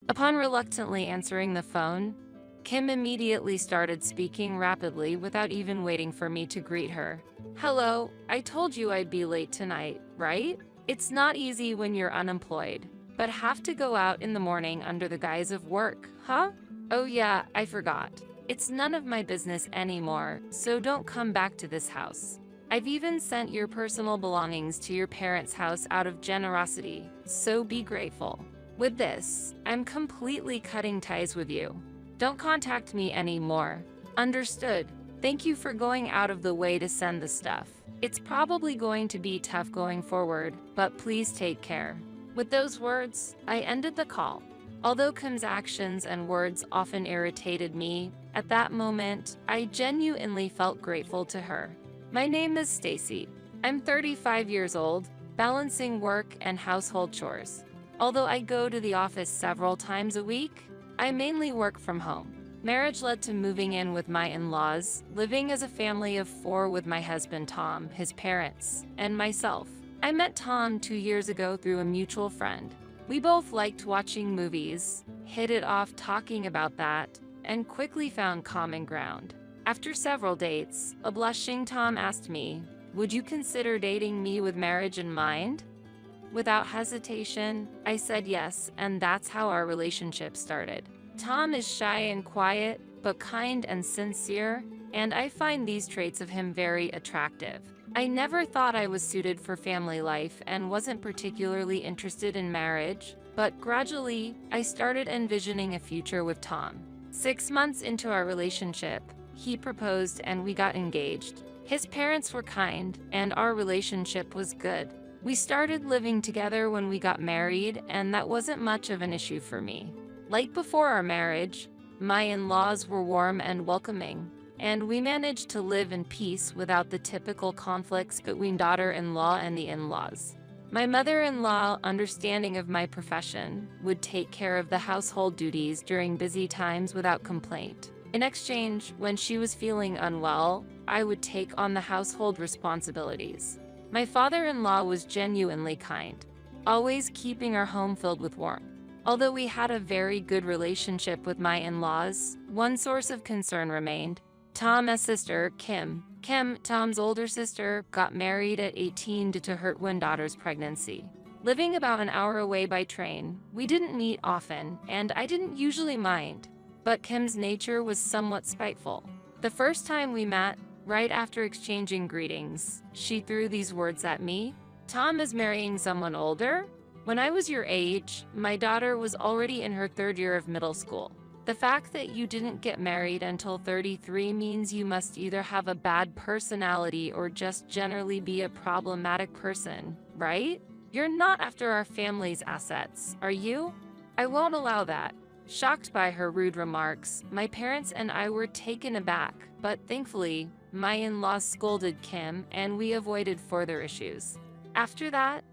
Upon reluctantly answering the phone, Kim immediately started speaking rapidly without even waiting for me to greet her. Hello, I told you I'd be late tonight, right? It's not easy when you're unemployed, but have to go out in the morning under the guise of work, huh? Oh yeah, I forgot. It's none of my business anymore, so don't come back to this house. I've even sent your personal belongings to your parents' house out of generosity, so be grateful. With this, I'm completely cutting ties with you. Don't contact me anymore. Understood. Thank you for going out of the way to send the stuff. It's probably going to be tough going forward, but please take care. With those words, I ended the call. Although Kim's actions and words often irritated me, at that moment, I genuinely felt grateful to her. My name is Stacy. I'm 35 years old, balancing work and household chores. Although I go to the office several times a week, I mainly work from home. Marriage led to moving in with my in-laws, living as a family of 4 with my husband Tom, his parents, and myself. I met Tom 2 years ago through a mutual friend. We both liked watching movies, hit it off talking about that, and quickly found common ground. After several dates, a blushing Tom asked me, "Would you consider dating me with marriage in mind?" Without hesitation, I said yes, and that's how our relationship started. Tom is shy and quiet, but kind and sincere, and I find these traits of him very attractive. I never thought I was suited for family life and wasn't particularly interested in marriage, but gradually, I started envisioning a future with Tom. 6 months into our relationship, he proposed and we got engaged. His parents were kind, and our relationship was good. We started living together when we got married, and that wasn't much of an issue for me. Like before our marriage, my in-laws were warm and welcoming, and we managed to live in peace without the typical conflicts between daughter-in-law and the in-laws. My mother-in-law, understanding of my profession, would take care of the household duties during busy times without complaint. In exchange, when she was feeling unwell, I would take on the household responsibilities. My father-in-law was genuinely kind, always keeping our home filled with warmth. Although we had a very good relationship with my in-laws, one source of concern remained. Tom's sister, Kim, Tom's older sister, got married at 18 due to her twin daughter's pregnancy. Living about an hour away by train, we didn't meet often, and I didn't usually mind. But Kim's nature was somewhat spiteful. The first time we met, right after exchanging greetings, she threw these words at me. "Tom is marrying someone older? When I was your age, my daughter was already in her 3rd year of middle school. The fact that you didn't get married until 33 means you must either have a bad personality or just generally be a problematic person, right? You're not after our family's assets, are you? I won't allow that." Shocked by her rude remarks, my parents and I were taken aback, but thankfully, my in-laws scolded Kim and we avoided further issues. After that,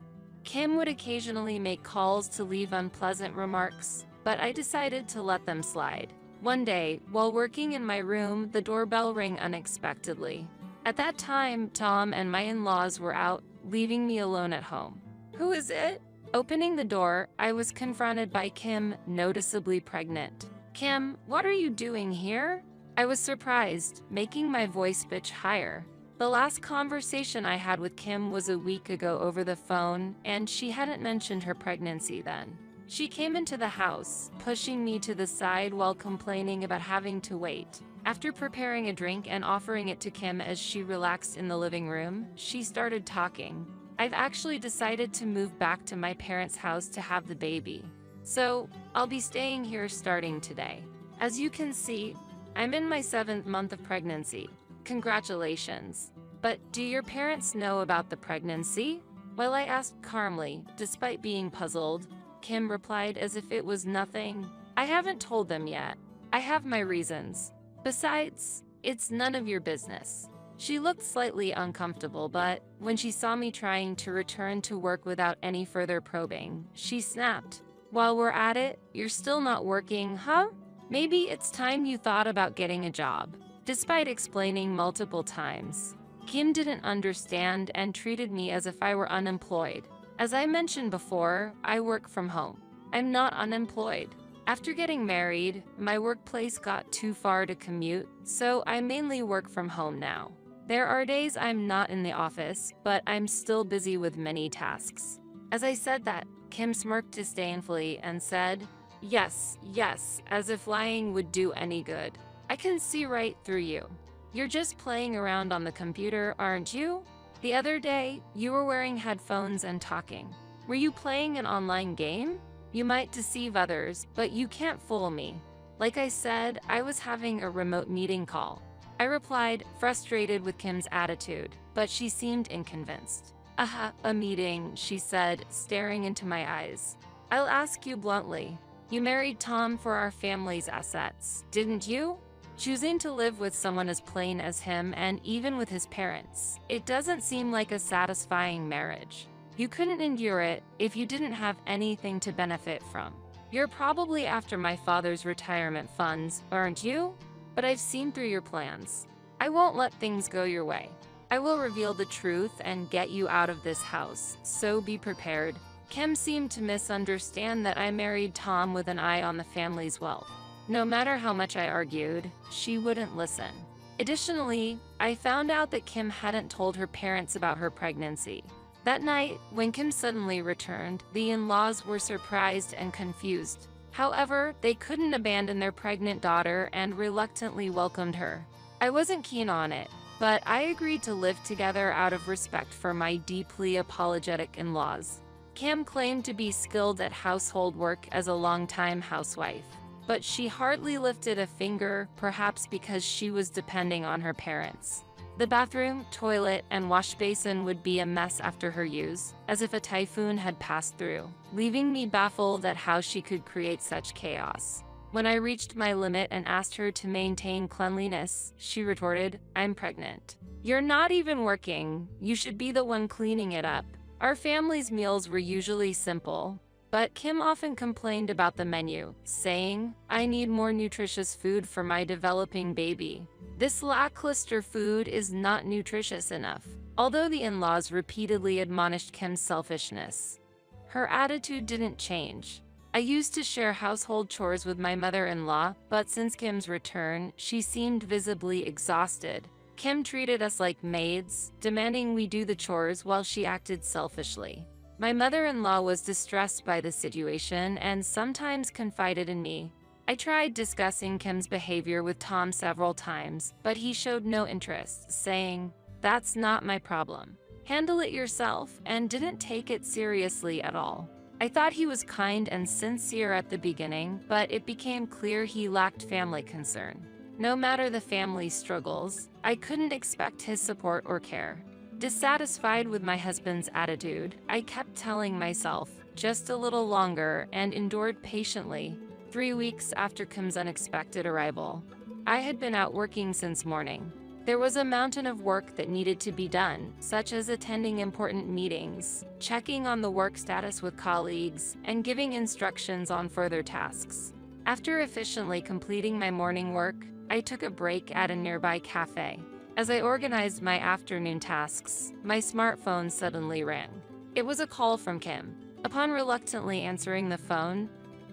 Kim would occasionally make calls to leave unpleasant remarks, but I decided to let them slide. One day, while working in my room, the doorbell rang unexpectedly. At that time, Tom and my in-laws were out, leaving me alone at home. "Who is it?" Opening the door, I was confronted by Kim, noticeably pregnant. "Kim, what are you doing here?" I was surprised, making my voice pitch higher. The last conversation I had with Kim was a week ago over the phone, and she hadn't mentioned her pregnancy then. She came into the house, pushing me to the side while complaining about having to wait. After preparing a drink and offering it to Kim as she relaxed in the living room, she started talking. "I've actually decided to move back to my parents' house to have the baby. So, I'll be staying here starting today. As you can see, I'm in my 7th month of pregnancy. Congratulations. But do your parents know about the pregnancy?" While I asked calmly, despite being puzzled, Kim replied as if it was nothing. "I haven't told them yet. I have my reasons. Besides, it's none of your business." She looked slightly uncomfortable, but when she saw me trying to return to work without any further probing, she snapped. "While we're at it, you're still not working, huh? Maybe it's time you thought about getting a job." Despite explaining multiple times, Kim didn't understand and treated me as if I were unemployed. As I mentioned before, I work from home. I'm not unemployed. After getting married, my workplace got too far to commute, so I mainly work from home now. There are days I'm not in the office, but I'm still busy with many tasks. As I said that, Kim smirked disdainfully and said, "Yes, yes," as if lying would do any good. "I can see right through you. You're just playing around on the computer, aren't you? The other day, you were wearing headphones and talking. Were you playing an online game? You might deceive others, but you can't fool me." Like I said, I was having a remote meeting call. I replied, frustrated with Kim's attitude, but she seemed unconvinced. A meeting," she said, staring into my eyes. "I'll ask you bluntly. You married Tom for our family's assets, didn't you? Choosing to live with someone as plain as him and even with his parents, it doesn't seem like a satisfying marriage. You couldn't endure it if you didn't have anything to benefit from. You're probably after my father's retirement funds, aren't you? But I've seen through your plans. I won't let things go your way. I will reveal the truth and get you out of this house, so be prepared." Kim seemed to misunderstand that I married Tom with an eye on the family's wealth. No matter how much I argued, she wouldn't listen. Additionally, I found out that Kim hadn't told her parents about her pregnancy. That night, when Kim suddenly returned, the in-laws were surprised and confused. However, they couldn't abandon their pregnant daughter and reluctantly welcomed her. I wasn't keen on it, but I agreed to live together out of respect for my deeply apologetic in-laws. Kim claimed to be skilled at household work as a longtime housewife, but she hardly lifted a finger, perhaps because she was depending on her parents. The bathroom, toilet, and wash basin would be a mess after her use, as if a typhoon had passed through, leaving me baffled at how she could create such chaos. When I reached my limit and asked her to maintain cleanliness, she retorted, "I'm pregnant. You're not even working. You should be the one cleaning it up." Our family's meals were usually simple, but Kim often complained about the menu, saying, "I need more nutritious food for my developing baby. This lackluster food is not nutritious enough." Although the in-laws repeatedly admonished Kim's selfishness, her attitude didn't change. I used to share household chores with my mother-in-law, but since Kim's return, she seemed visibly exhausted. Kim treated us like maids, demanding we do the chores while she acted selfishly. My mother-in-law was distressed by the situation and sometimes confided in me. I tried discussing Kim's behavior with Tom several times, but he showed no interest, saying, "That's not my problem. Handle it yourself," and didn't take it seriously at all. I thought he was kind and sincere at the beginning, but it became clear he lacked family concern. No matter the family's struggles, I couldn't expect his support or care. Dissatisfied with my husband's attitude, I kept telling myself, just a little longer, and endured patiently. 3 weeks after Kim's unexpected arrival, I had been out working since morning. There was a mountain of work that needed to be done, such as attending important meetings, checking on the work status with colleagues, and giving instructions on further tasks. After efficiently completing my morning work, I took a break at a nearby cafe. As I organized my afternoon tasks, my smartphone suddenly rang. It was a call from Kim. Upon reluctantly answering the phone,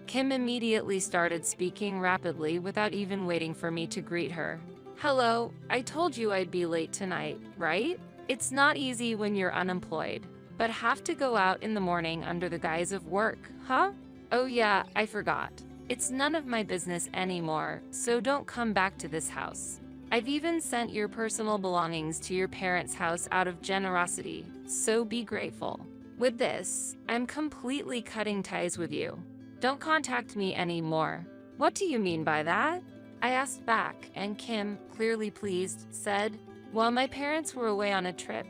Kim immediately started speaking rapidly without even waiting for me to greet her. "Hello, I told you I'd be late tonight, right? It's not easy when you're unemployed, but have to go out in the morning under the guise of work, huh? Oh yeah, I forgot. It's none of my business anymore, so don't come back to this house. I've even sent your personal belongings to your parents' house out of generosity, so be grateful. With this, I'm completely cutting ties with you. Don't contact me anymore." "What do you mean by that?" I asked back, and Kim, clearly pleased, said, "While my parents were away on a trip,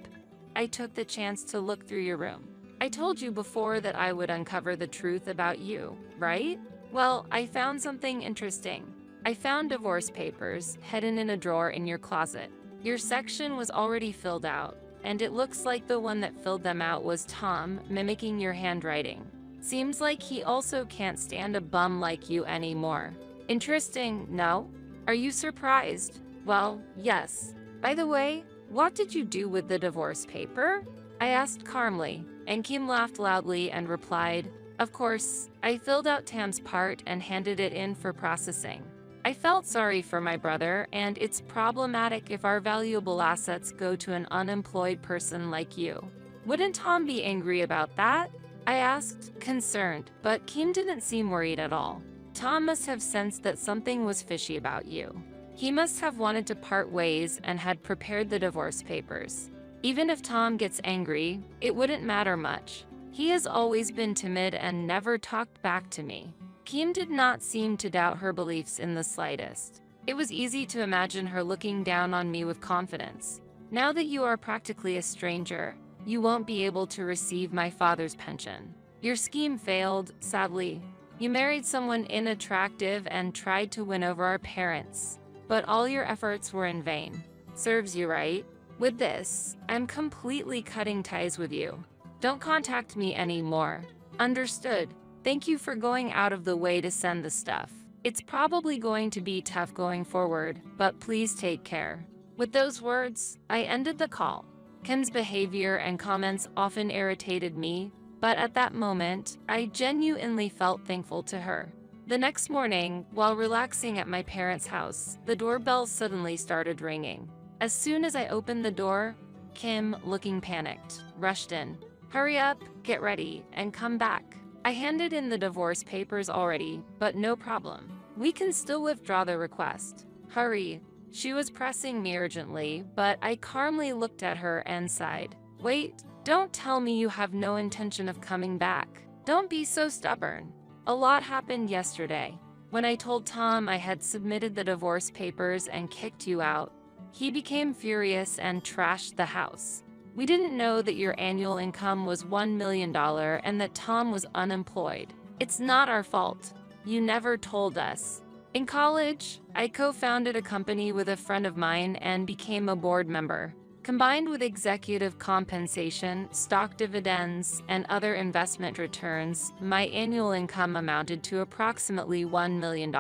I took the chance to look through your room. I told you before that I would uncover the truth about you, right? Well, I found something interesting. I found divorce papers hidden in a drawer in your closet. Your section was already filled out, and it looks like the one that filled them out was Tom, mimicking your handwriting. Seems like he also can't stand a bum like you anymore. Interesting, no? Are you surprised? Well, yes. By the way, what did you do with the divorce paper?" I asked calmly, and Kim laughed loudly and replied, Of course, I filled out Tam's part and handed it in for processing. I felt sorry for my brother, and it's problematic if our valuable assets go to an unemployed person like you. Wouldn't Tom be angry about that? I asked, concerned, but Kim didn't seem worried at all. Tom must have sensed that something was fishy about you. He must have wanted to part ways and had prepared the divorce papers. Even if Tom gets angry, it wouldn't matter much. He has always been timid and never talked back to me. Kim did not seem to doubt her beliefs in the slightest. It was easy to imagine her looking down on me with confidence. Now that you are practically a stranger, you won't be able to receive my father's pension. Your scheme failed, sadly. You married someone unattractive and tried to win over our parents, but all your efforts were in vain. Serves you right. With this, I'm completely cutting ties with you. Don't contact me anymore. Understood. Thank you for going out of the way to send the stuff. It's probably going to be tough going forward, but please take care. With those words, I ended the call. Kim's behavior and comments often irritated me, but at that moment, I genuinely felt thankful to her. The next morning, while relaxing at my parents' house, the doorbell suddenly started ringing. As soon as I opened the door, Kim, looking panicked, rushed in. Hurry up, get ready, and come back. I handed in the divorce papers already, but no problem. We can still withdraw the request. Hurry. She was pressing me urgently, but I calmly looked at her and sighed. Wait, don't tell me you have no intention of coming back. Don't be so stubborn. A lot happened yesterday. When I told Tom I had submitted the divorce papers and kicked you out, he became furious and trashed the house. We didn't know that your annual income was $1 million and that Tom was unemployed. It's not our fault. You never told us. In college, I co-founded a company with a friend of mine and became a board member. Combined with executive compensation, stock dividends, and other investment returns, my annual income amounted to approximately $1 million.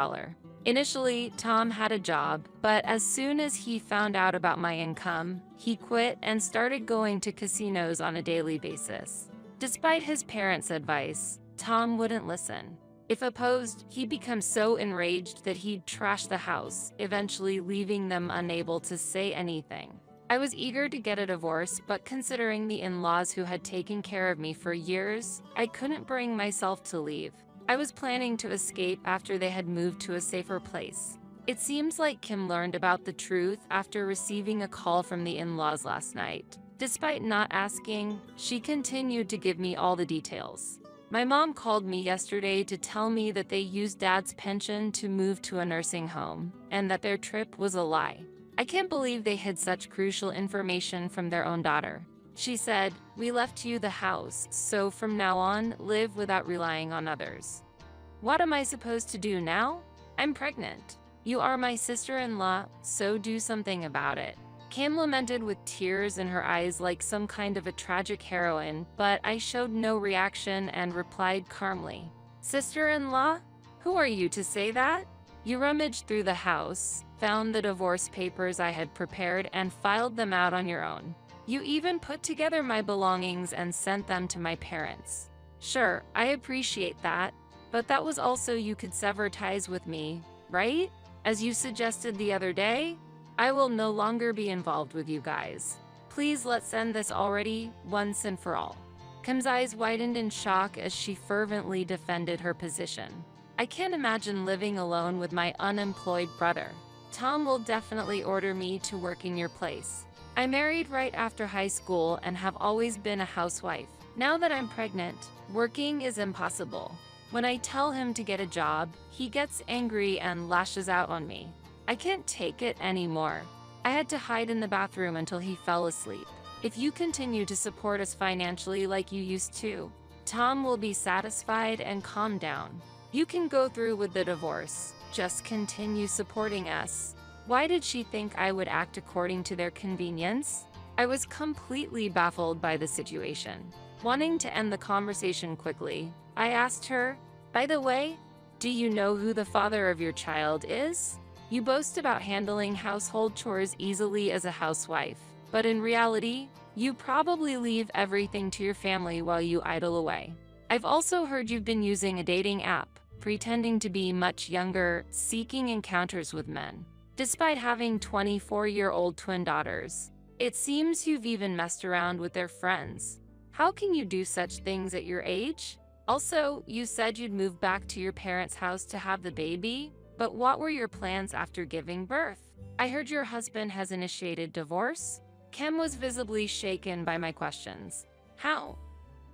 Initially, Tom had a job, but as soon as he found out about my income, he quit and started going to casinos on a daily basis. Despite his parents' advice, Tom wouldn't listen. If opposed, he'd become so enraged that he'd trash the house, eventually leaving them unable to say anything. I was eager to get a divorce, but considering the in-laws who had taken care of me for years, I couldn't bring myself to leave. I was planning to escape after they had moved to a safer place. It seems like Kim learned about the truth after receiving a call from the in-laws last night. Despite not asking, she continued to give me all the details. My mom called me yesterday to tell me that they used Dad's pension to move to a nursing home, and that their trip was a lie. I can't believe they hid such crucial information from their own daughter. She said, "We left you the house, so from now on, live without relying on others." What am I supposed to do now? I'm pregnant. You are my sister-in-law, so do something about it. Kim lamented with tears in her eyes like some kind of a tragic heroine, but I showed no reaction and replied calmly. Sister-in-law? Who are you to say that? You rummaged through the house, found the divorce papers I had prepared, and filed them out on your own. You even put together my belongings and sent them to my parents. Sure, I appreciate that, but that was also you could sever ties with me, right? As you suggested the other day, I will no longer be involved with you guys. Please let's end this already, once and for all. Kim's eyes widened in shock as she fervently defended her position. I can't imagine living alone with my unemployed brother. Tom will definitely order me to work in your place. I married right after high school and have always been a housewife. Now that I'm pregnant, working is impossible. When I tell him to get a job, he gets angry and lashes out on me. I can't take it anymore. I had to hide in the bathroom until he fell asleep. If you continue to support us financially like you used to, Tom will be satisfied and calm down. You can go through with the divorce. Just continue supporting us. Why did she think I would act according to their convenience? I was completely baffled by the situation. Wanting to end the conversation quickly, I asked her, "By the way, do you know who the father of your child is? You boast about handling household chores easily as a housewife, but in reality, you probably leave everything to your family while you idle away." I've also heard you've been using a dating app, pretending to be much younger, seeking encounters with men, despite having 24-year-old twin daughters. It seems you've even messed around with their friends. How can you do such things at your age? Also, you said you'd move back to your parents' house to have the baby, but what were your plans after giving birth? I heard your husband has initiated divorce. Kim was visibly shaken by my questions. How?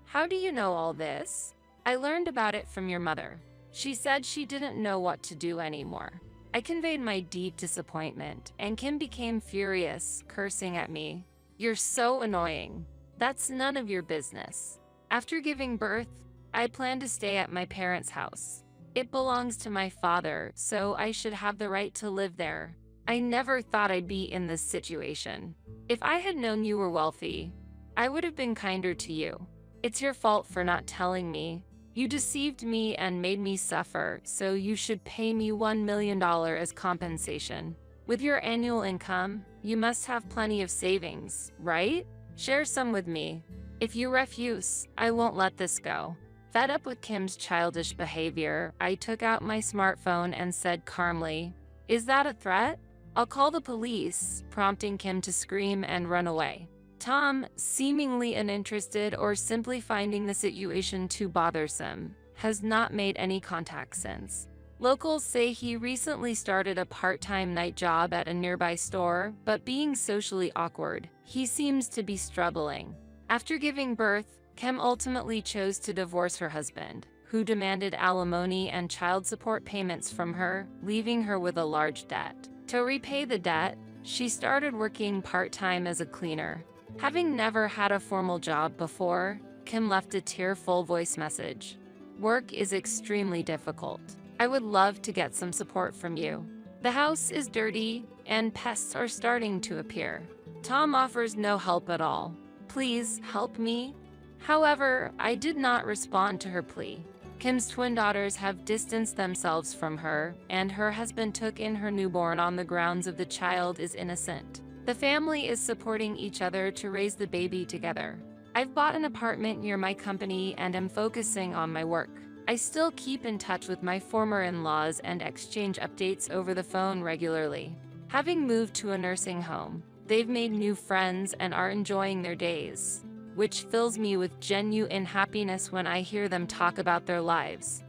How do you know all this? I learned about it from your mother. She said she didn't know what to do anymore. I conveyed my deep disappointment, and Kim became furious, cursing at me. You're so annoying. That's none of your business. After giving birth, I plan to stay at my parents' house. It belongs to my father, so I should have the right to live there. I never thought I'd be in this situation. If I had known you were wealthy, I would have been kinder to you. It's your fault for not telling me. You deceived me and made me suffer, so you should pay me $1 million as compensation. With your annual income, you must have plenty of savings, right? Share some with me. If you refuse, I won't let this go. Fed up with Kim's childish behavior, I took out my smartphone and said calmly, "Is that a threat? I'll call the police," prompting Kim to scream and run away. Tom, seemingly uninterested or simply finding the situation too bothersome, has not made any contact since. Locals say he recently started a part-time night job at a nearby store, but being socially awkward, he seems to be struggling. After giving birth, Kim ultimately chose to divorce her husband, who demanded alimony and child support payments from her, leaving her with a large debt. To repay the debt, she started working part-time as a cleaner. Having never had a formal job before, Kim left a tearful voice message. "Work is extremely difficult. I would love to get some support from you. The house is dirty, and pests are starting to appear. Tom offers no help at all. Please help me." However, I did not respond to her plea. Kim's twin daughters have distanced themselves from her, and her husband took in her newborn on the grounds of the child is innocent. The family is supporting each other to raise the baby together. I've bought an apartment near my company and am focusing on my work. I still keep in touch with my former in-laws and exchange updates over the phone regularly. Having moved to a nursing home, they've made new friends and are enjoying their days, which fills me with genuine happiness when I hear them talk about their lives.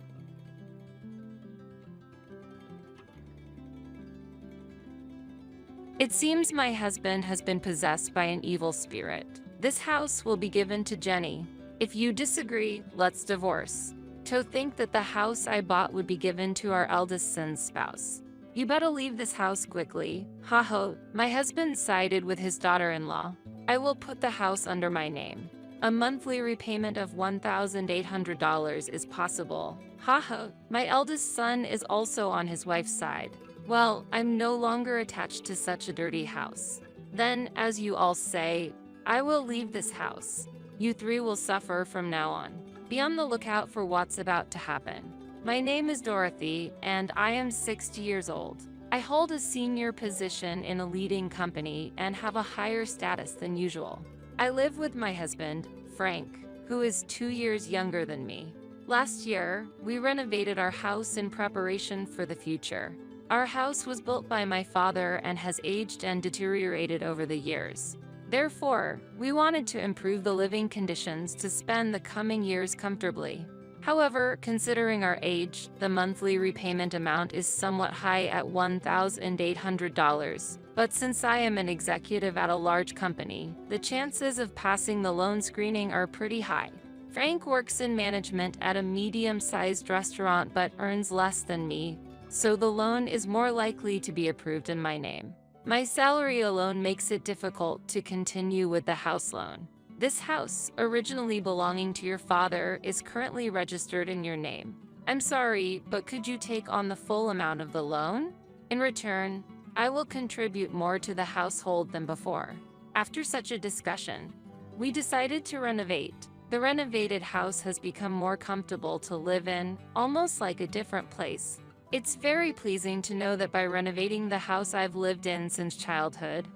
It seems my husband has been possessed by an evil spirit. This house will be given to Jenny. If you disagree, let's divorce. To think that the house I bought would be given to our eldest son's spouse. You better leave this house quickly. Ha. My husband sided with his daughter-in-law. I will put the house under my name. A monthly repayment of $1,800 is possible. Ha. My eldest son is also on his wife's side. Well, I'm no longer attached to such a dirty house. Then, as you all say, I will leave this house. You three will suffer from now on. Be on the lookout for what's about to happen. My name is Dorothy, and I am 60 years old. I hold a senior position in a leading company and have a higher status than usual. I live with my husband, Frank, who is 2 years younger than me. Last year, we renovated our house in preparation for the future. Our house was built by my father and has aged and deteriorated over the years. Therefore, we wanted to improve the living conditions to spend the coming years comfortably. However, considering our age, the monthly repayment amount is somewhat high at $1,800. But since I am an executive at a large company, the chances of passing the loan screening are pretty high. Frank works in management at a medium-sized restaurant but earns less than me, so the loan is more likely to be approved in my name. My salary alone makes it difficult to continue with the house loan. This house, originally belonging to your father, is currently registered in your name. I'm sorry, but could you take on the full amount of the loan? In return, I will contribute more to the household than before. After such a discussion, we decided to renovate. The renovated house has become more comfortable to live in, almost like a different place. It's very pleasing to know that by renovating the house I've lived in since childhood,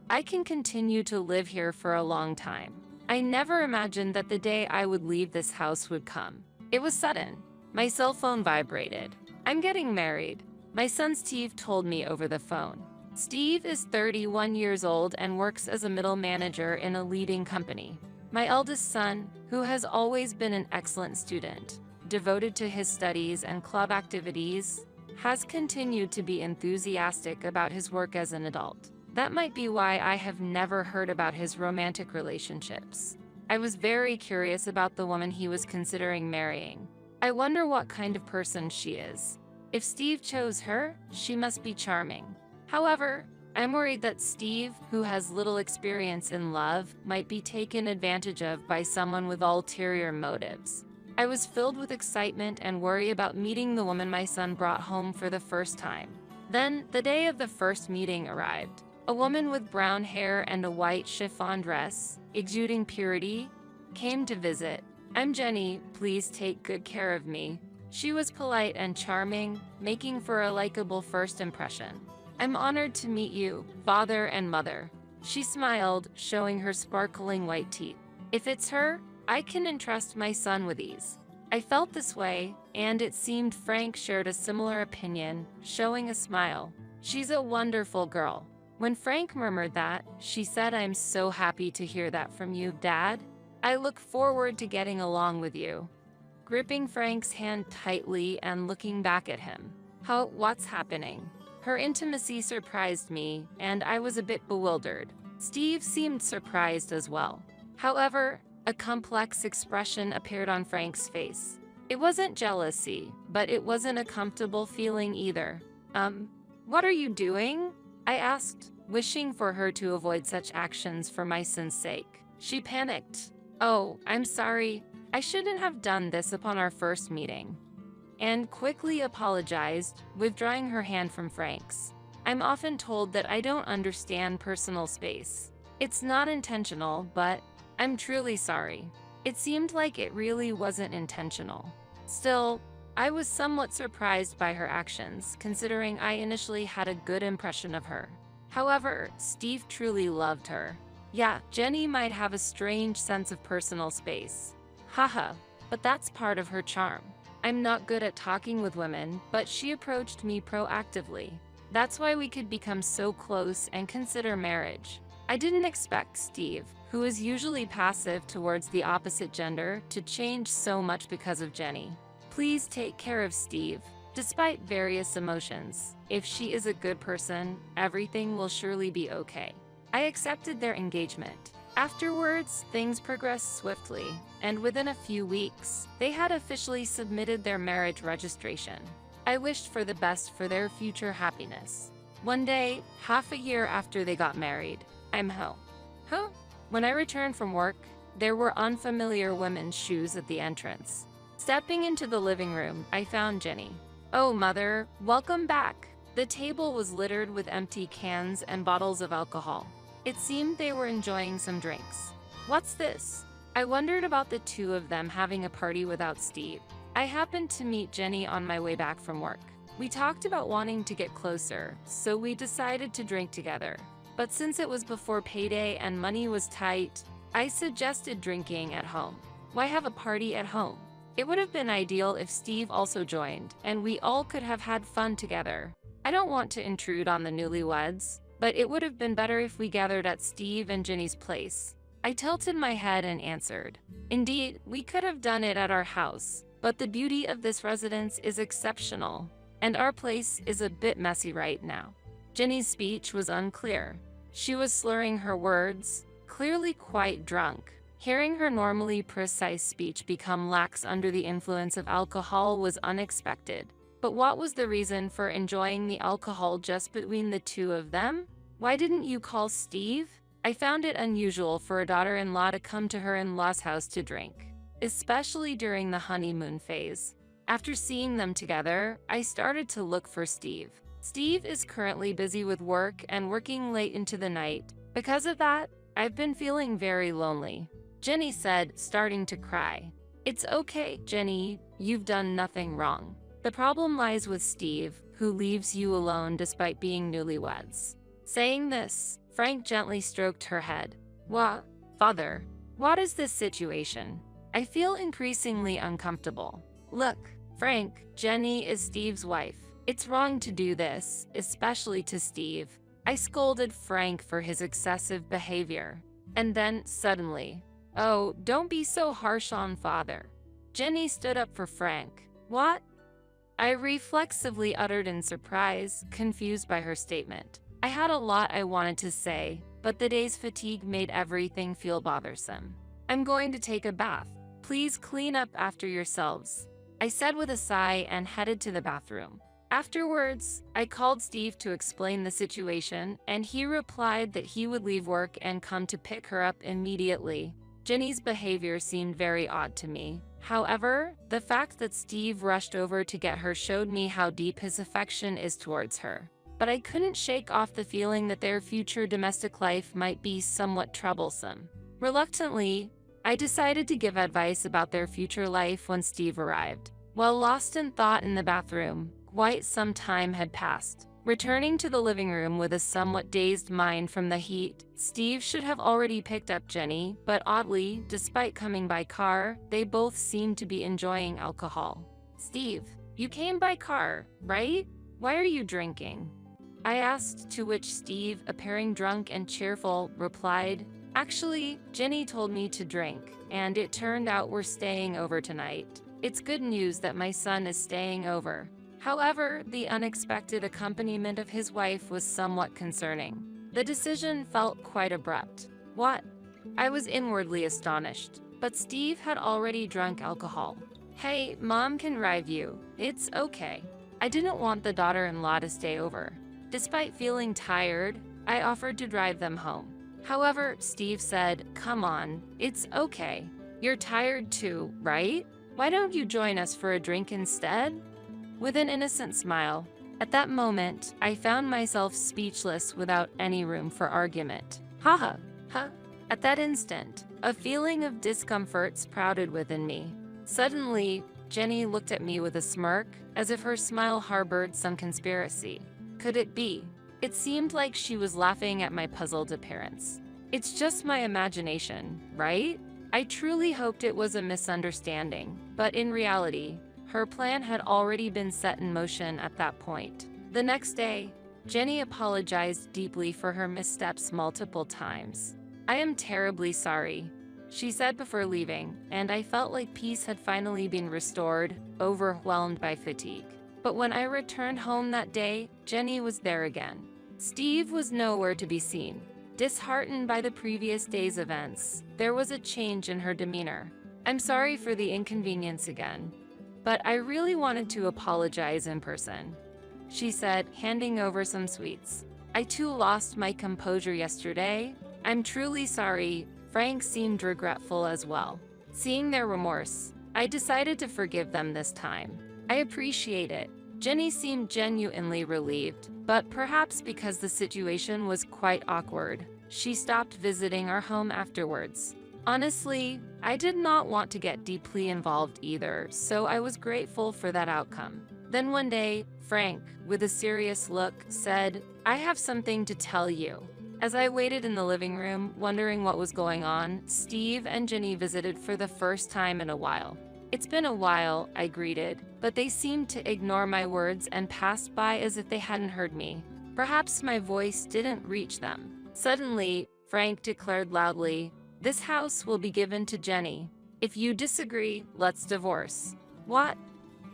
I can continue to live here for a long time. I never imagined that the day I would leave this house would come. It was sudden. My cell phone vibrated. I'm getting married. My son Steve told me over the phone. Steve is 31 years old and works as a middle manager in a leading company. My eldest son, who has always been an excellent student, devoted to his studies and club activities, has continued to be enthusiastic about his work as an adult. That might be why I have never heard about his romantic relationships. I was very curious about the woman he was considering marrying. I wonder what kind of person she is. If Steve chose her, she must be charming. However, I'm worried that Steve, who has little experience in love, might be taken advantage of by someone with ulterior motives. I was filled with excitement and worry about meeting the woman my son brought home for the first time. Then, the day of the first meeting arrived. A woman with brown hair and a white chiffon dress, exuding purity, came to visit. I'm Jenny, please take good care of me. She was polite and charming, making for a likable first impression. I'm honored to meet you, father and mother. She smiled, showing her sparkling white teeth. If it's her, I can entrust my son with ease. I felt this way, and it seemed Frank shared a similar opinion, showing a smile. She's a wonderful girl. When Frank murmured that, she said, I'm so happy to hear that from you, Dad. I look forward to getting along with you. Gripping Frank's hand tightly and looking back at him. What's happening? Her intimacy surprised me, and I was a bit bewildered. Steve seemed surprised as well. However, a complex expression appeared on Frank's face. It wasn't jealousy, but it wasn't a comfortable feeling either. What are you doing? I asked, wishing for her to avoid such actions for my son's sake. She panicked. Oh, I'm sorry. I shouldn't have done this upon our first meeting. And quickly apologized, withdrawing her hand from Frank's. I'm often told that I don't understand personal space. It's not intentional, but I'm truly sorry. It seemed like it really wasn't intentional. Still, I was somewhat surprised by her actions, considering I initially had a good impression of her. However, Steve truly loved her. Yeah, Jenny might have a strange sense of personal space. Haha, but that's part of her charm. I'm not good at talking with women, but she approached me proactively. That's why we could become so close and consider marriage. I didn't expect Steve, who is usually passive towards the opposite gender, to change so much because of Jenny. Please take care of Steve. Despite various emotions, if she is a good person, everything will surely be okay. I accepted their engagement. Afterwards, things progressed swiftly, and within a few weeks, they had officially submitted their marriage registration. I wished for the best for their future happiness. One day, half a year after they got married, I'm home. When I returned from work, there were unfamiliar women's shoes at the entrance. Stepping into the living room, I found Jenny. Oh, Mother, welcome back. The table was littered with empty cans and bottles of alcohol. It seemed they were enjoying some drinks. What's this? I wondered about the two of them having a party without Steve. I happened to meet Jenny on my way back from work. We talked about wanting to get closer, so we decided to drink together. But since it was before payday and money was tight, I suggested drinking at home. Why have a party at home? It would have been ideal if Steve also joined, and we all could have had fun together. I don't want to intrude on the newlyweds, but it would have been better if we gathered at Steve and Jenny's place. I tilted my head and answered, Indeed, we could have done it at our house, but the beauty of this residence is exceptional, and our place is a bit messy right now. Jenny's speech was unclear. She was slurring her words, clearly quite drunk. Hearing her normally precise speech become lax under the influence of alcohol was unexpected. But what was the reason for enjoying the alcohol just between the two of them? Why didn't you call Steve? I found it unusual for a daughter-in-law to come to her in-law's house to drink, especially during the honeymoon phase. After seeing them together, I started to look for Steve. Steve is currently busy with work and working late into the night. Because of that, I've been feeling very lonely. Jenny said, starting to cry. It's okay, Jenny, you've done nothing wrong. The problem lies with Steve, who leaves you alone despite being newlyweds. Saying this, Frank gently stroked her head. Father, what is this situation? I feel increasingly uncomfortable. Look, Frank, Jenny is Steve's wife. It's wrong to do this, especially to Steve. I scolded Frank for his excessive behavior. And then, suddenly, oh, don't be so harsh on father. Jenny stood up for Frank. What? I reflexively uttered in surprise, confused by her statement. I had a lot I wanted to say, but the day's fatigue made everything feel bothersome. I'm going to take a bath. Please clean up after yourselves, I said with a sigh and headed to the bathroom. Afterwards, I called Steve to explain the situation, and he replied that he would leave work and come to pick her up immediately. Jenny's behavior seemed very odd to me. However, the fact that Steve rushed over to get her showed me how deep his affection is towards her. But I couldn't shake off the feeling that their future domestic life might be somewhat troublesome. Reluctantly, I decided to give advice about their future life when Steve arrived. While lost in thought in the bathroom, quite some time had passed. Returning to the living room with a somewhat dazed mind from the heat, Steve should have already picked up Jenny, but oddly, despite coming by car, they both seemed to be enjoying alcohol. Steve, you came by car, right? Why are you drinking? I asked, to which Steve, appearing drunk and cheerful, replied, actually, Jenny told me to drink, and it turned out we're staying over tonight. It's good news that my son is staying over. However, the unexpected accompaniment of his wife was somewhat concerning. The decision felt quite abrupt. What? I was inwardly astonished, but Steve had already drunk alcohol. Hey, Mom can drive you. It's okay. I didn't want the daughter-in-law to stay over. Despite feeling tired, I offered to drive them home. However, Steve said, come on, it's okay. You're tired too, right? Why don't you join us for a drink instead? With an innocent smile. At that moment, I found myself speechless without any room for argument. Haha, huh? At that instant, a feeling of discomfort sprouted within me. Suddenly, Jenny looked at me with a smirk, as if her smile harbored some conspiracy. Could it be? It seemed like she was laughing at my puzzled appearance. It's just my imagination, right? I truly hoped it was a misunderstanding, but in reality, her plan had already been set in motion at that point. The next day, Jenny apologized deeply for her missteps multiple times. I am terribly sorry, she said before leaving, and I felt like peace had finally been restored, overwhelmed by fatigue. But when I returned home that day, Jenny was there again. Steve was nowhere to be seen. Disheartened by the previous day's events, there was a change in her demeanor. I'm sorry for the inconvenience again, but I really wanted to apologize in person, she said, handing over some sweets. I too lost my composure yesterday. I'm truly sorry. Frank seemed regretful as well. Seeing their remorse, I decided to forgive them this time. I appreciate it. Jenny seemed genuinely relieved, but perhaps because the situation was quite awkward, she stopped visiting our home afterwards. Honestly, I did not want to get deeply involved either, so I was grateful for that outcome. Then one day, Frank, with a serious look, said, I have something to tell you. As I waited in the living room, wondering what was going on, Steve and Jenny visited for the first time in a while. It's been a while, I greeted, but they seemed to ignore my words and passed by as if they hadn't heard me. Perhaps my voice didn't reach them. Suddenly, Frank declared loudly, this house will be given to Jenny. If you disagree, let's divorce. What?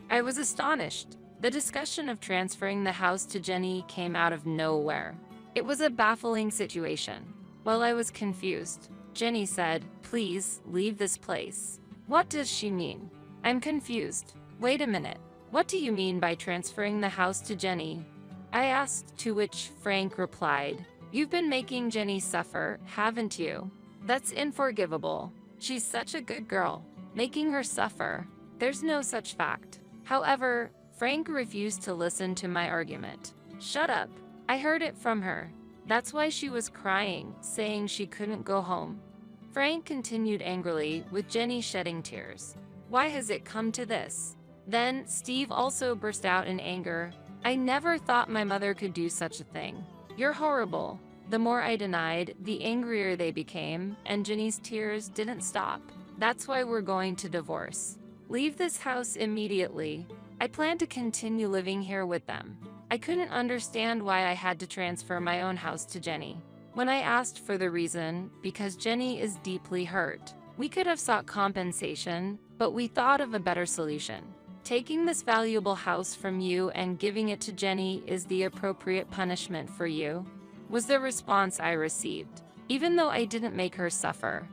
I was astonished. The discussion of transferring the house to Jenny came out of nowhere. It was a baffling situation. While I was confused, Jenny said, please leave this place. What does she mean? I'm confused. Wait a minute. What do you mean by transferring the house to Jenny? I asked, to which Frank replied, you've been making Jenny suffer, haven't you? That's unforgivable. She's such a good girl. Making her suffer. There's no such fact. However, Frank refused to listen to my argument. Shut up. I heard it from her. That's why she was crying, saying she couldn't go home. Frank continued angrily, with Jenny shedding tears. Why has it come to this? Then Steve also burst out in anger. I never thought my mother could do such a thing. You're horrible. The more I denied, the angrier they became, and Jenny's tears didn't stop. That's why we're going to divorce. Leave this house immediately. I plan to continue living here with them. I couldn't understand why I had to transfer my own house to Jenny. When I asked for the reason, because Jenny is deeply hurt. We could have sought compensation, but we thought of a better solution. Taking this valuable house from you and giving it to Jenny is the appropriate punishment for you, was the response I received, even though I didn't make her suffer.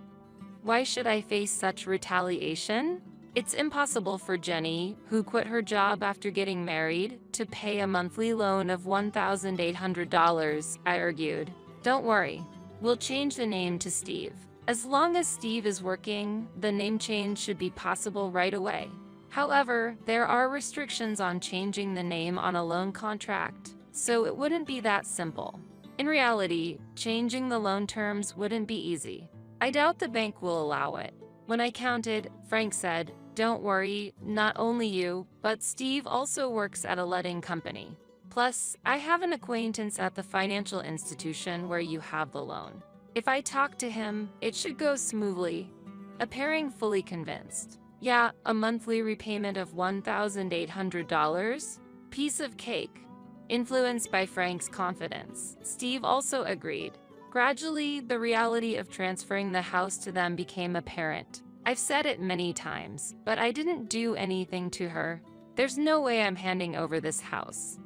Why should I face such retaliation? It's impossible for Jenny, who quit her job after getting married, to pay a monthly loan of $1,800, I argued. Don't worry, we'll change the name to Steve. As long as Steve is working, the name change should be possible right away. However, there are restrictions on changing the name on a loan contract, so it wouldn't be that simple. In reality, changing the loan terms wouldn't be easy. I doubt the bank will allow it. When I counted, Frank said, "Don't worry, not only you, but Steve also works at a letting company. Plus, I have an acquaintance at the financial institution where you have the loan. If I talk to him, it should go smoothly." Appearing fully convinced. Yeah, a monthly repayment of $1,800? Piece of cake. Influenced by Frank's confidence, Steve also agreed. Gradually, the reality of transferring the house to them became apparent. I've said it many times, but I didn't do anything to her. There's no way I'm handing over this house.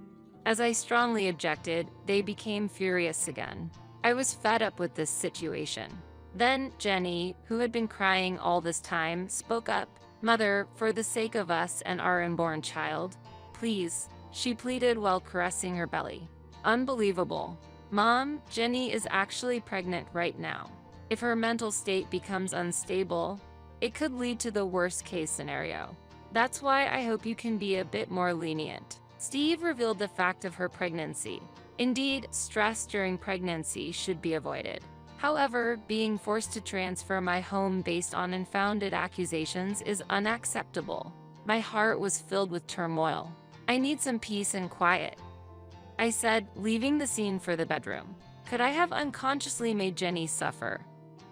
As I strongly objected, they became furious again. I was fed up with this situation. Then Jenny, who had been crying all this time, spoke up. "Mother, for the sake of us and our unborn child, please," she pleaded while caressing her belly. Unbelievable. Mom, Jenny is actually pregnant right now. If her mental state becomes unstable, it could lead to the worst-case scenario. That's why I hope you can be a bit more lenient. Steve revealed the fact of her pregnancy. Indeed, stress during pregnancy should be avoided. However, being forced to transfer my home based on unfounded accusations is unacceptable. My heart was filled with turmoil. I need some peace and quiet, I said, leaving the scene for the bedroom. Could I have unconsciously made Jenny suffer?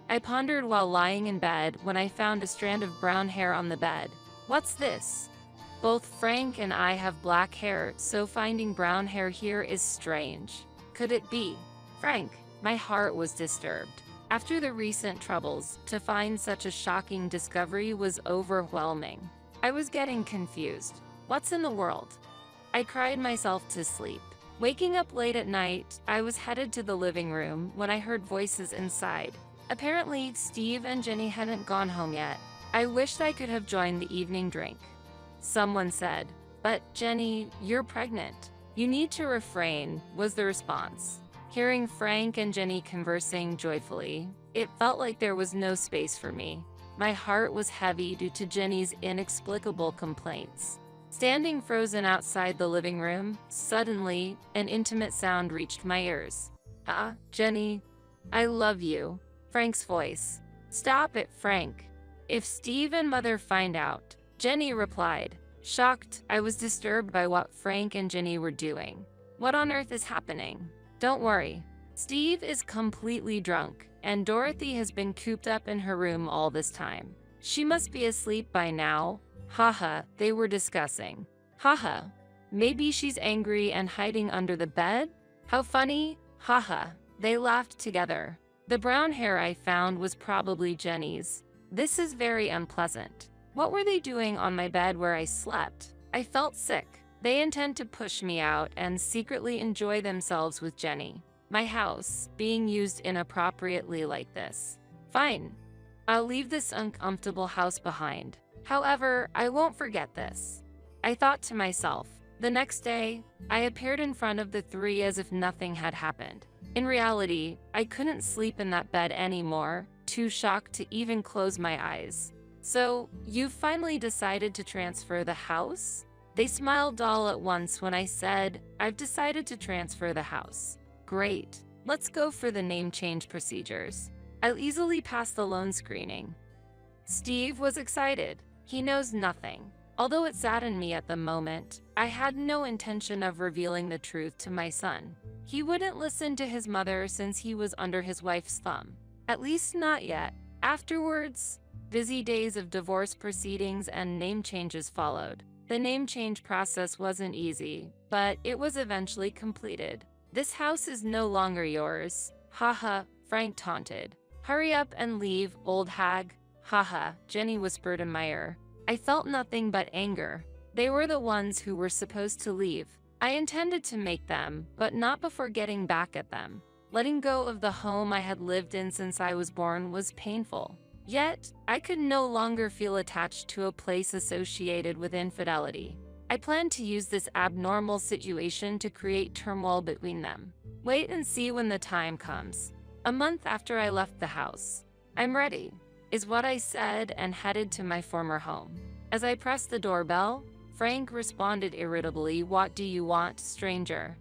I pondered while lying in bed when I found a strand of brown hair on the bed. What's this? Both Frank and I have black hair, so finding brown hair here is strange. Could it be Frank? My heart was disturbed. After the recent troubles, to find such a shocking discovery was overwhelming. I was getting confused. What's in the world? I cried myself to sleep. Waking up late at night, I was headed to the living room when I heard voices inside. Apparently, Steve and Jenny hadn't gone home yet. I wished I could have joined the evening drink. Someone said, "But Jenny, you're pregnant. You need to refrain," was the response. Hearing Frank and Jenny conversing joyfully, it felt like there was no space for me. My heart was heavy due to Jenny's inexplicable complaints. Standing frozen outside the living room, suddenly, an intimate sound reached my ears. "Ah, Jenny, I love you." Frank's voice. "Stop it, Frank. If Steve and Mother find out," Jenny replied. Shocked, I was disturbed by what Frank and Jenny were doing. What on earth is happening? Don't worry. Steve is completely drunk, and Dorothy has been cooped up in her room all this time. She must be asleep by now. Haha, they were discussing. Haha, maybe she's angry and hiding under the bed? How funny. Haha, they laughed together. The brown hair I found was probably Jenny's. This is very unpleasant. What were they doing on my bed where I slept? I felt sick. They intend to push me out and secretly enjoy themselves with Jenny. My house being used inappropriately like this. Fine. I'll leave this uncomfortable house behind. However, I won't forget this, I thought to myself. The next day, I appeared in front of the three as if nothing had happened. In reality, I couldn't sleep in that bed anymore, too shocked to even close my eyes. "So, you've finally decided to transfer the house?" They smiled all at once when I said, "I've decided to transfer the house." Great. Let's go for the name change procedures. I'll easily pass the loan screening. Steve was excited. He knows nothing. Although it saddened me at the moment, I had no intention of revealing the truth to my son. He wouldn't listen to his mother since he was under his wife's thumb. At least not yet. Afterwards, Busy days of divorce proceedings and name changes followed. The name change process wasn't easy, but it was eventually completed. "This house is no longer yours. Haha," Frank taunted. "Hurry up and leave, old hag." "Haha," Jenny whispered in my ear. I felt nothing but anger. They were the ones who were supposed to leave. I intended to make them, but not before getting back at them. Letting go of the home I had lived in since I was born was painful. Yet, I could no longer feel attached to a place associated with infidelity. I planned to use this abnormal situation to create turmoil between them. "Wait and see when the time comes." A month after I left the house. "I'm ready," is what I said, and headed to my former home. As I pressed the doorbell, Frank responded irritably, "What do you want, stranger?"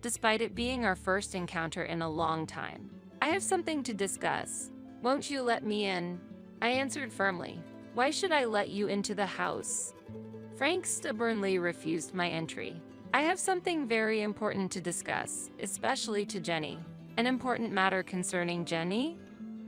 Despite it being our first encounter in a long time. "I have something to discuss. Won't you let me in?" I answered firmly. "Why should I let you into the house?" Frank stubbornly refused my entry. "I have something very important to discuss, especially to Jenny." "An important matter concerning Jenny?"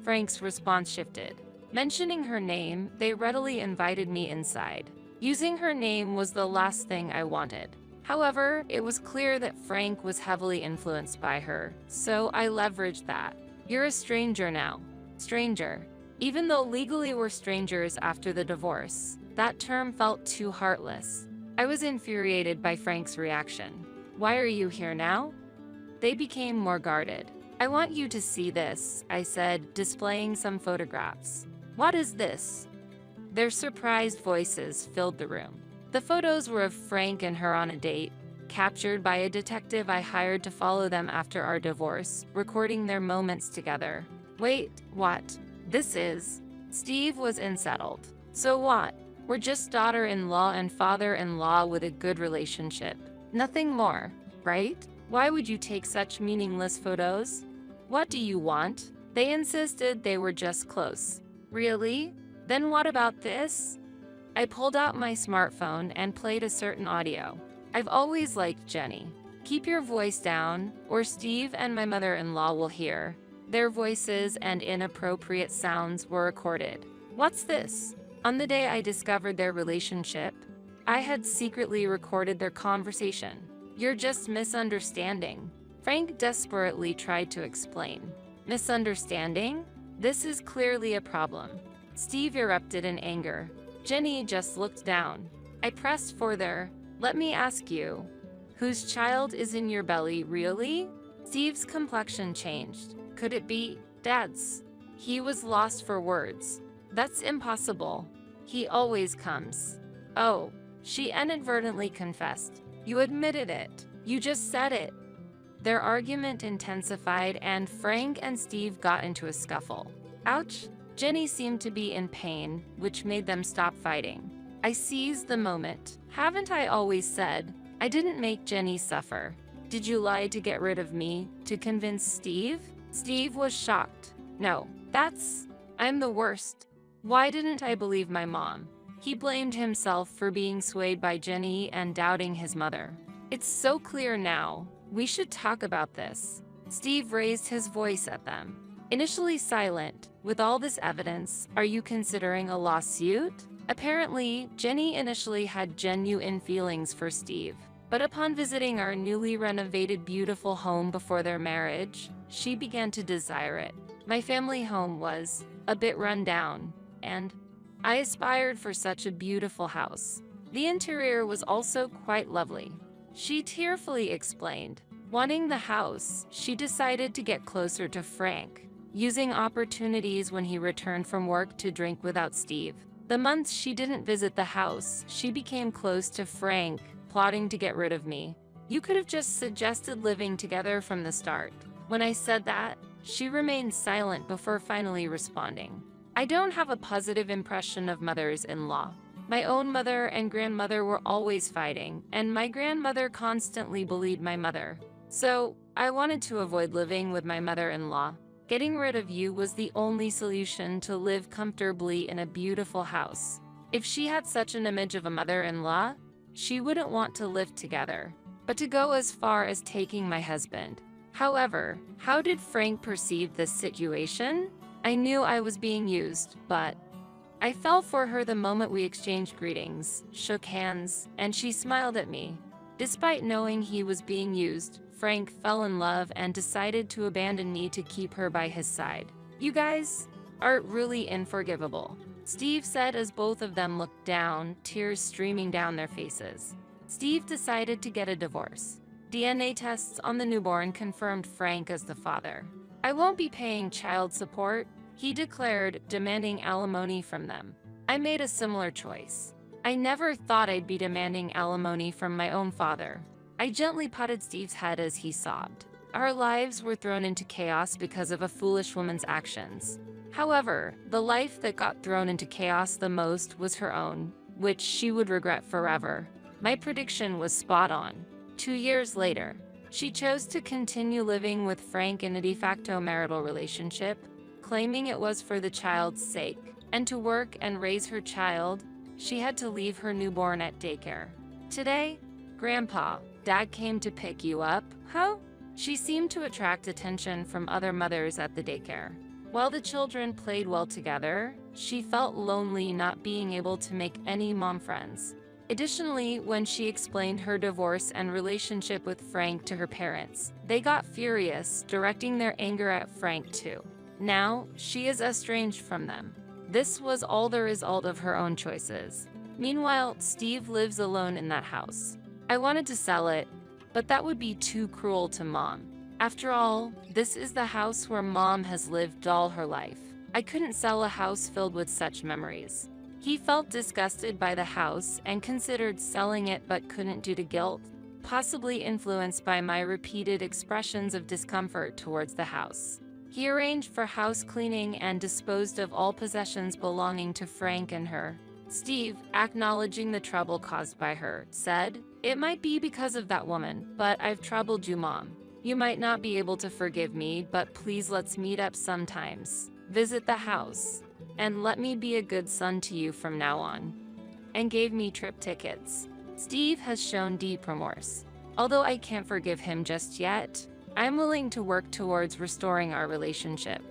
Frank's response shifted. Mentioning her name, they readily invited me inside. Using her name was the last thing I wanted. However, it was clear that Frank was heavily influenced by her, so I leveraged that. "You're a stranger now." Stranger. Even though legally we're strangers after the divorce, that term felt too heartless. I was infuriated by Frank's reaction. "Why are you here now?" They became more guarded. "I want you to see this," I said, displaying some photographs. "What is this?" Their surprised voices filled the room. The photos were of Frank and her on a date, captured by a detective I hired to follow them after our divorce, recording their moments together. "Wait, what? This is..." Steve was unsettled. "So what? We're just daughter-in-law and father-in-law with a good relationship. Nothing more, right? Why would you take such meaningless photos?" "What do you want?" They insisted they were just close. "Really? Then what about this?" I pulled out my smartphone and played a certain audio. "I've always liked Jenny. Keep your voice down, or Steve and my mother-in-law will hear." Their voices and inappropriate sounds were recorded. "What's this?" On the day I discovered their relationship, I had secretly recorded their conversation. "You're just misunderstanding." Frank desperately tried to explain. "Misunderstanding? This is clearly a problem." Steve erupted in anger. Jenny just looked down. I pressed further. "Let me ask you, whose child is in your belly, really?" Steve's complexion changed. "Could it be Dad's?" He was lost for words. "That's impossible. He always comes." "Oh," she inadvertently confessed. "You admitted it. You just said it." Their argument intensified and Frank and Steve got into a scuffle. Ouch! Jenny seemed to be in pain, which made them stop fighting. I seized the moment. "Haven't I always said I didn't make Jenny suffer? Did you lie to get rid of me, to convince Steve?" Steve was shocked. "No, I'm the worst. Why didn't I believe my mom?" He blamed himself for being swayed by Jenny and doubting his mother. "It's so clear now. We should talk about this." Steve raised his voice at them. Initially silent, "With all this evidence, are you considering a lawsuit?" Apparently, Jenny initially had genuine feelings for Steve. But upon visiting our newly renovated beautiful home before their marriage, she began to desire it. My family home was a bit run down, and I aspired for such a beautiful house. The interior was also quite lovely. She tearfully explained. Wanting the house, she decided to get closer to Frank, using opportunities when he returned from work to drink without Steve. The months she didn't visit the house, she became close to Frank, plotting to get rid of me. "You could have just suggested living together from the start." When I said that, she remained silent before finally responding. "I don't have a positive impression of mothers-in-law. My own mother and grandmother were always fighting, and my grandmother constantly bullied my mother. So, I wanted to avoid living with my mother-in-law. Getting rid of you was the only solution to live comfortably in a beautiful house. If she had such an image of a mother-in-law, she wouldn't want to live together. But to go as far as taking my husband." However, how did Frank perceive this situation? I knew I was being used, but I fell for her the moment we exchanged greetings, shook hands, and she smiled at me. Despite knowing he was being used, Frank fell in love and decided to abandon me to keep her by his side. You guys are really unforgivable, Steve said as both of them looked down, tears streaming down their faces. Steve decided to get a divorce. DNA tests on the newborn confirmed Frank as the father. I won't be paying child support, he declared, demanding alimony from them. I made a similar choice. I never thought I'd be demanding alimony from my own father. I gently patted Steve's head as he sobbed. Our lives were thrown into chaos because of a foolish woman's actions. However, the life that got thrown into chaos the most was her own, which she would regret forever. My prediction was spot on. 2 years later, she chose to continue living with Frank in a de facto marital relationship, claiming it was for the child's sake. And to work and raise her child, she had to leave her newborn at daycare. Today, Grandpa, Dad came to pick you up, huh? She seemed to attract attention from other mothers at the daycare. While the children played well together, she felt lonely not being able to make any mom friends. Additionally, when she explained her divorce and relationship with Frank to her parents, they got furious, directing their anger at Frank too. Now, she is estranged from them. This was all the result of her own choices. Meanwhile, Steve lives alone in that house. I wanted to sell it, but that would be too cruel to Mom. After all, this is the house where Mom has lived all her life. I couldn't sell a house filled with such memories. He felt disgusted by the house and considered selling it but couldn't due to guilt, possibly influenced by my repeated expressions of discomfort towards the house. He arranged for house cleaning and disposed of all possessions belonging to Frank and her. Steve, acknowledging the trouble caused by her, said, "It might be because of that woman, but I've troubled you, Mom. You might not be able to forgive me, but please let's meet up sometimes. Visit the house. And let me be a good son to you from now on." And gave me trip tickets. Steve has shown deep remorse. Although I can't forgive him just yet, I'm willing to work towards restoring our relationship.